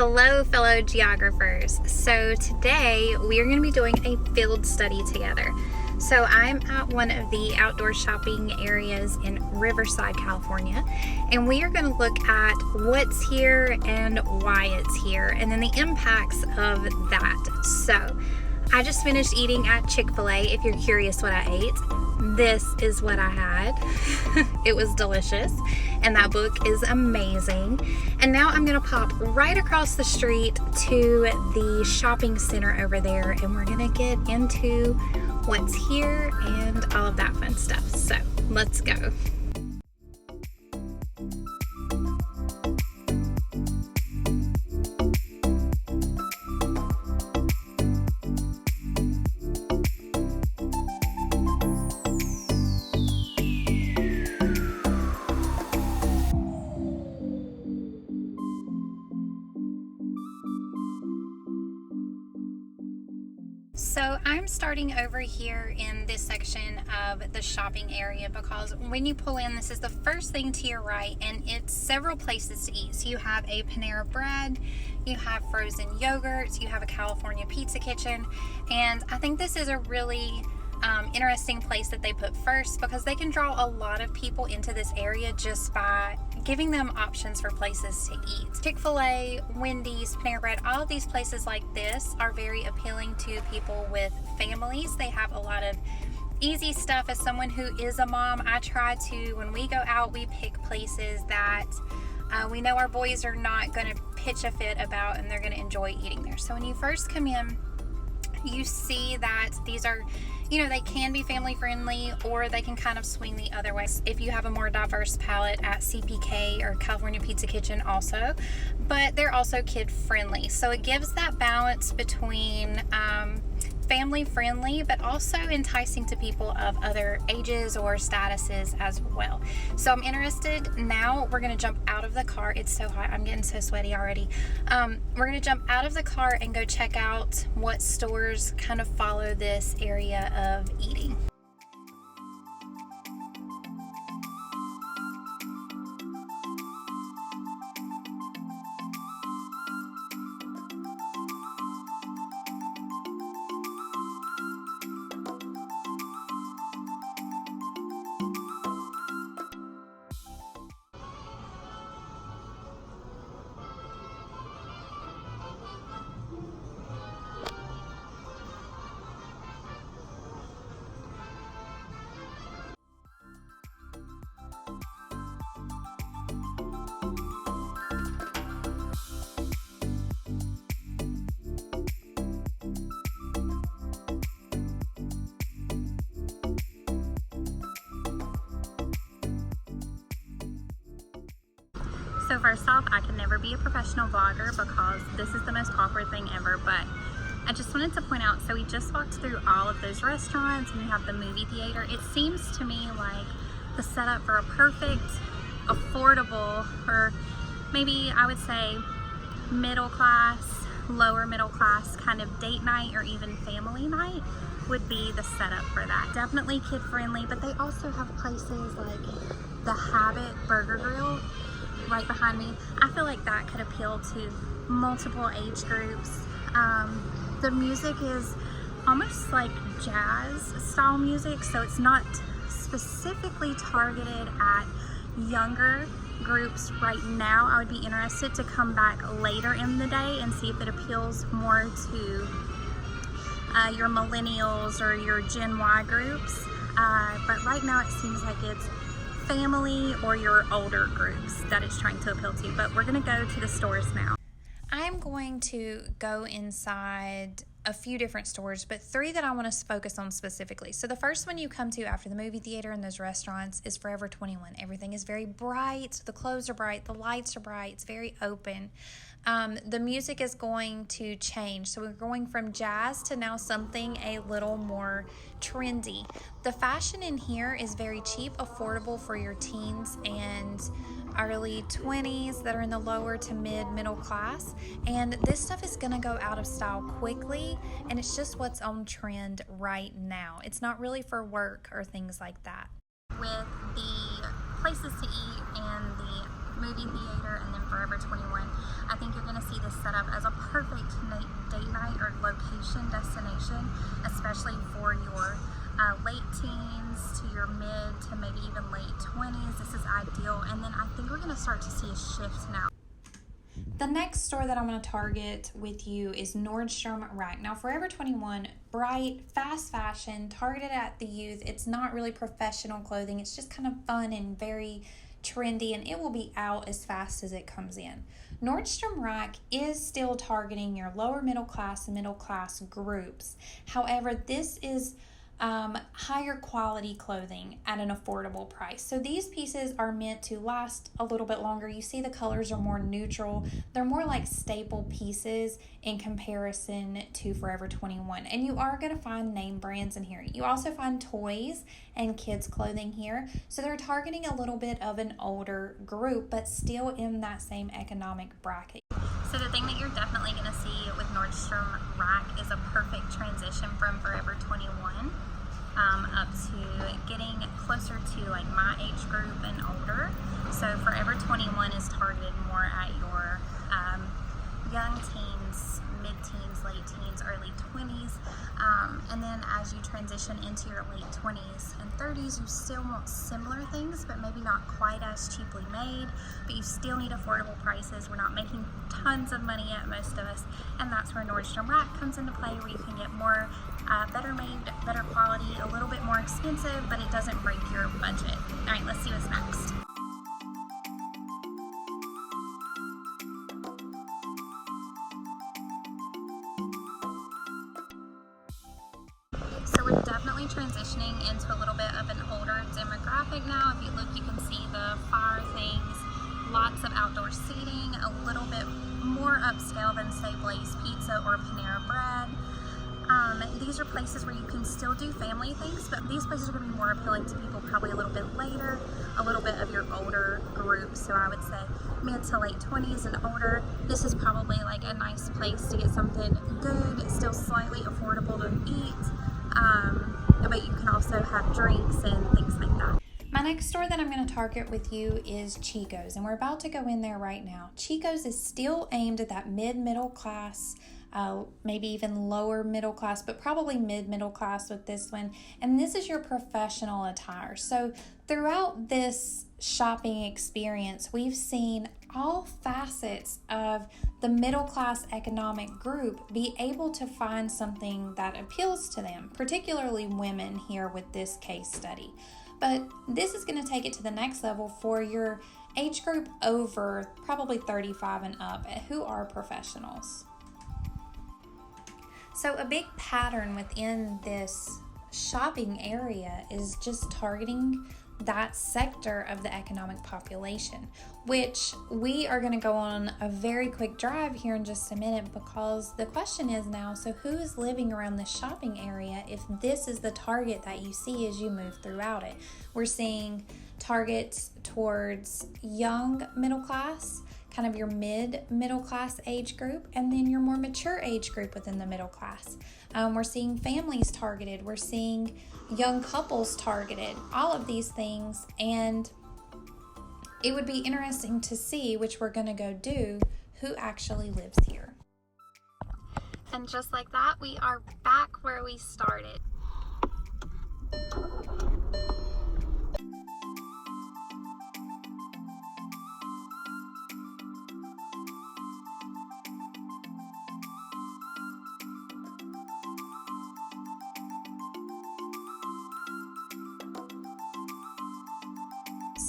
Hello, fellow geographers. So today we are going to be doing a field study together. So I'm at one of the outdoor shopping areas in Riverside, California, and we are going to look at what's here and why it's here, and then the impacts of that. So I just finished eating at Chick-fil-A. If you're curious what I ate, this is what I had. It was delicious, and that book is amazing. And now I'm gonna pop right across the street to the shopping center over there, and we're gonna get into what's here and all of that fun stuff. So let's go. So I'm starting over here in this section of the shopping area because when you pull in, this is the first thing to your right, and it's several places to eat. So you have a Panera Bread, you have frozen yogurts, you have a California Pizza Kitchen, and I think this is a really interesting place that they put first because they can draw a lot of people into this area just by giving them options for places to eat. Chick-fil-A, Wendy's, Panera Bread, all of these places like this are very appealing to people with families. They have a lot of easy stuff. As someone who is a mom, I try to, when we go out, we pick places that we know our boys are not going to pitch a fit about and they're going to enjoy eating there. So when you first come in, you see that these are, they can be family friendly or they can kind of swing the other way if you have a more diverse palate at CPK or California Pizza Kitchen also, but they're also kid friendly. So it gives that balance between family friendly but also enticing to people of other ages or statuses as well. So I'm interested. Now we're going to jump out of the car. It's so hot. I'm getting so sweaty already. We're going to jump out of the car and go check out what stores kind of follow this area of eating. So first off, I can never be a professional vlogger because this is the most awkward thing ever, but I just wanted to point out, so we just walked through all of those restaurants and we have the movie theater. It seems to me like the setup for a perfect, affordable, or maybe I would say middle class, lower middle class kind of date night or even family night would be the setup for that. Definitely kid friendly, but they also have places like the Habit Burger Grill right behind me. I feel like that could appeal to multiple age groups. The music is almost like jazz style music, so it's not specifically targeted at younger groups right now. I would be interested to come back later in the day and see if it appeals more to your millennials or your Gen Y groups, but right now it seems like it's family or your older groups that it's trying to appeal to. But we're going to go to the stores now. I'm going to go inside a few different stores, but three that I want to focus on specifically. So the first one you come to after the movie theater and those restaurants is Forever 21. Everything is very bright. The clothes are bright. The lights are bright. It's very open. The music is going to change. So we're going from jazz to now something a little more trendy. The fashion in here is very cheap, affordable for your teens and early 20s that are in the lower to middle class, and this stuff is gonna go out of style quickly, and it's just what's on trend right now. It's not really for work or things like that. With the places to eat and the movie theater and then Forever 21, I think you're going to see this set up start to see a shift now. The next store that I'm going to target with you is Nordstrom Rack. Now, Forever 21, bright, fast fashion, targeted at the youth. It's not really professional clothing. It's just kind of fun and very trendy, and it will be out as fast as it comes in. Nordstrom Rack is still targeting your lower middle class and middle class groups. However, this is higher quality clothing at an affordable price. So these pieces are meant to last a little bit longer. You see the colors are more neutral. They're more like staple pieces in comparison to Forever 21. And you are going to find name brands in here. You also find toys and kids clothing here. So they're targeting a little bit of an older group, but still in that same economic bracket. So the thing that you're definitely going to see with Nordstrom Rack is a perfect transition from Forever 21 up to getting closer to like my age group and older. So Forever 21 is targeted more at your young teens, mid-teens, late teens, early 20s. And then as you transition into your late 20s and 30s, you still want similar things, but maybe not quite as cheaply made, but you still need affordable prices. We're not making tons of money yet, most of us, and that's where Nordstrom Rack comes into play, where you can get more better made, better quality, a little bit more expensive, but it doesn't break your budget. All right, let's see what's next. So we're definitely transitioning into a little bit of an older demographic now. If you look, you can see the fire things, lots of outdoor seating, a little bit more upscale than say Blaze Pizza or Panera Bread. These are places where you can still do family things, but these places are going to be more appealing to people probably a little bit later, a little bit of your older group. So I would say mid to late 20s and older. This is probably like a nice place to get something good, still slightly affordable to eat, but you can also have drinks and things like that. My next store that I'm going to target with you is Chico's, and we're about to go in there right now. Chico's is still aimed at that mid-middle class, maybe even lower middle class, but probably mid-middle class with this one. And this is your professional attire. So throughout this shopping experience, we've seen all facets of the middle class economic group be able to find something that appeals to them, particularly women here with this case study. But this is going to take it to the next level for your age group over probably 35 and up who are professionals. So a big pattern within this shopping area is just targeting that sector of the economic population, which we are going to go on a very quick drive here in just a minute, because the question is now, so who is living around the shopping area if this is the target that you see as you move throughout it? We're seeing targets towards young middle class, kind of your mid-middle class age group, and then your more mature age group within the middle class. We're seeing families targeted, we're seeing young couples targeted, all of these things, and it would be interesting to see, which we're going to go do, who actually lives here. And just like that, we are back where we started.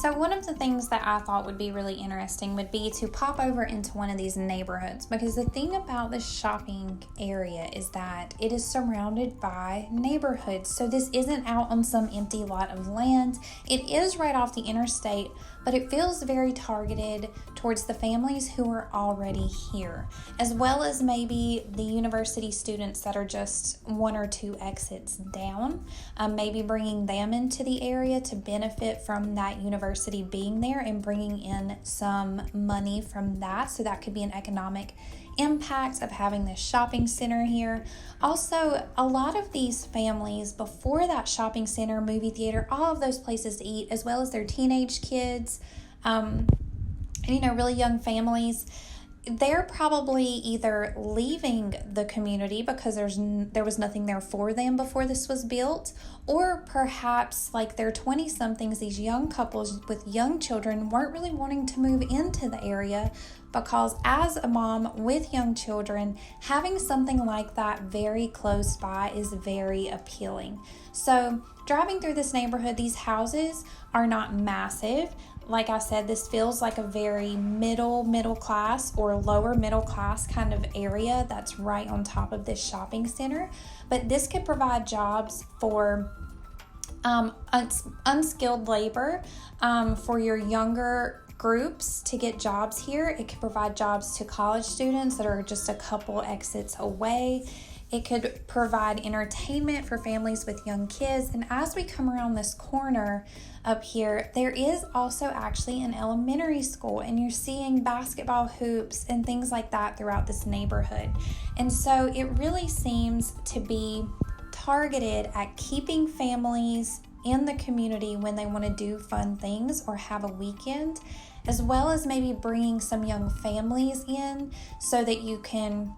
So one of the things that I thought would be really interesting would be to pop over into one of these neighborhoods, because the thing about this shopping area is that it is surrounded by neighborhoods. So this isn't out on some empty lot of land. It is right off the interstate, but it feels very targeted towards the families who are already here, as well as maybe the university students that are just one or two exits down, maybe bringing them into the area to benefit from that university being there and bringing in some money from that. So that could be an economic impact of having this shopping center here. Also, a lot of these families before that shopping center, movie theater, all of those places to eat, as well as their teenage kids, and really young families, they're probably either leaving the community because there was nothing there for them before this was built, or perhaps like they're 20-somethings, these young couples with young children weren't really wanting to move into the area, because as a mom with young children, having something like that very close by is very appealing. So driving through this neighborhood, these houses are not massive. Like I said, this feels like a very middle class or lower middle class kind of area that's right on top of this shopping center. But this could provide jobs for unskilled labor, for your younger groups to get jobs here. It could provide jobs to college students that are just a couple exits away. It could provide entertainment for families with young kids. And as we come around this corner up here, there is also actually an elementary school, and you're seeing basketball hoops and things like that throughout this neighborhood. And so it really seems to be targeted at keeping families in the community when they want to do fun things or have a weekend, as well as maybe bringing some young families in so that you can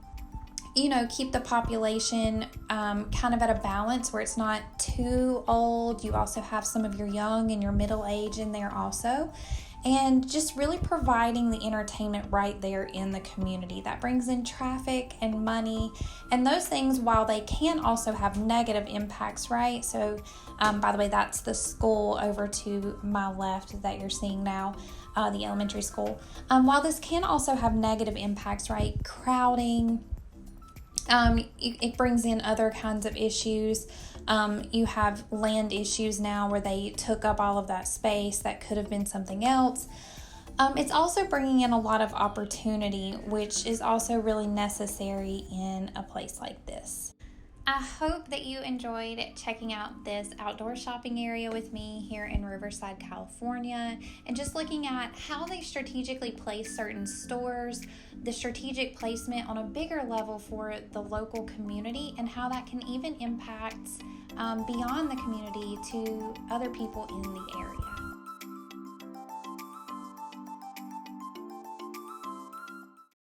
keep the population kind of at a balance where it's not too old. You also have some of your young and your middle age in there also. And just really providing the entertainment right there in the community. That brings in traffic and money and those things, while they can also have negative impacts, right? So, by the way, that's the school over to my left that you're seeing now, the elementary school. While this can also have negative impacts, right? Crowding. It brings in other kinds of issues. You have land issues now where they took up all of that space that could have been something else. It's also bringing in a lot of opportunity, which is also really necessary in a place like this. I hope that you enjoyed checking out this outdoor shopping area with me here in Riverside, California, and just looking at how they strategically place certain stores, the strategic placement on a bigger level for the local community, and how that can even impact beyond the community to other people in the area.